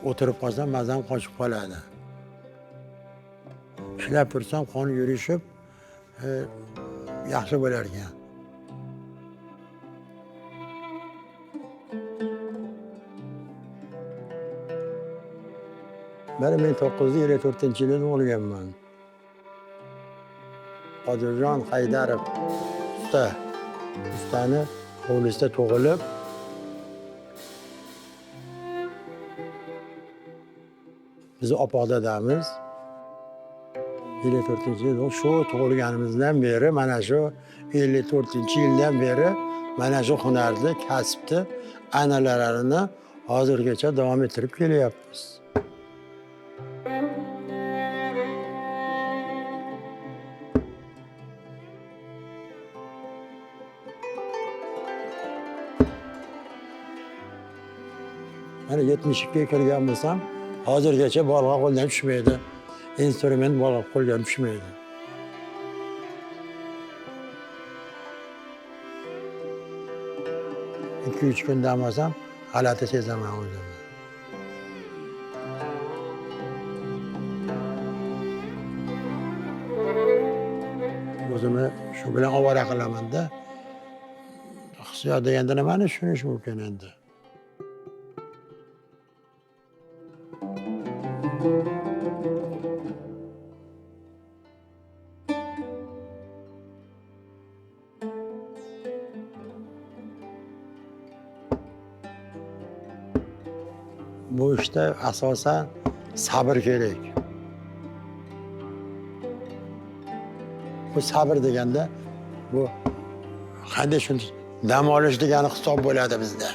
O'tirib qolsam mazam qochib qoladi. Ishlab tursam qon yurishib, yaxshi bo'lar ekan. Ben 1954-yilda tug'ilganman. Qodirjon Haydarov ustani hovlisida tug'ilib, bizni opa dadamiz 54-yil shu tug'ilganimizdan beri, mana shu 54-yildan beri mana shu hunarni, kasbni an'analarini hozirgacha davom ettirib kelyapmiz. Mana 72 ga kirgan bo'lsam, hozirgacha bolg'a qo'ldan tushmaydi. Instrument bolg'a qo'ldan tushmaydi. İki üç kun damasam, g'alati sezaman o'zimni. O'zimni shu bilan ovora qilaman-da. Hissiyot deganda nimani tushunish mumkin endi? Bu işte asosan sabr kerak. Bu sabr deganda bu qanday shuni dam olish degani hisob bo'ladi bizda.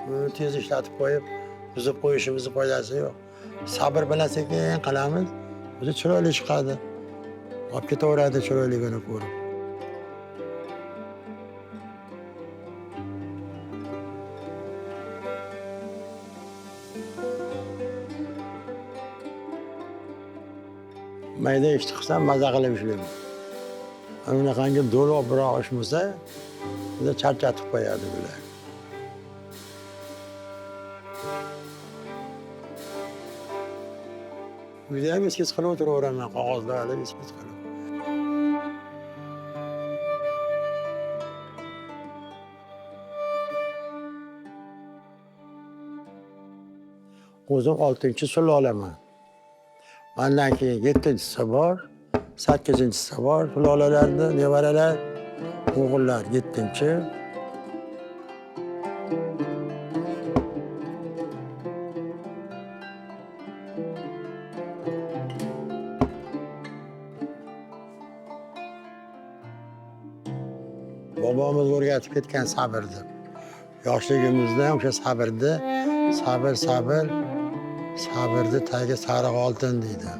Buni tez ishlatib qo'yib, buzib qo'yishimizni foydasi yo'q. Sabr bilan sekin qilamiz, o'zi chiroyli chiqadi. Olib ketaveradi chiroyligini ko'rib. Mayda ishni qilsam maza qilib ishlayman. Unaqangi do'loqroq ish bo'lsa, bizni charchatib qo'yadi bular. Uyda ham eskiz qilib o'tiraveraman, qog'ozlarni eskiz qilib. O'zim 6-sulolaman. Mandan keyin 7-si bor, 8-si bor, sulolalarni nevaralar, o'g'illar 7-chi. Bobomiz o'rgatib ketgan sabrni. Yoshligimizda ham o'sha sabrni, sabrni tagi sariq oltin deydi.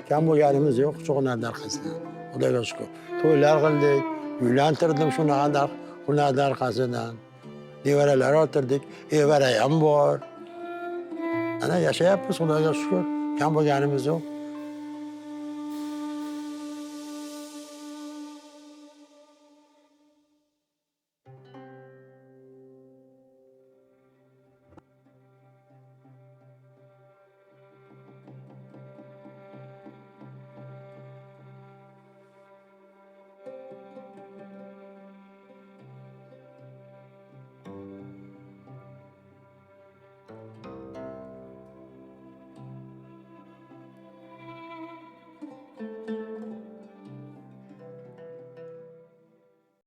Kam bo'lganimiz yo'q, shu hunarni orqasidan. Xudoga shukr. To'ylar qildik, uylantirdim hunarni orqasidan. Nevaralar orttirdik, evara ham bor. Ana yashayapmiz, Xudoga shukr. Kam bo'lganimiz yo'q.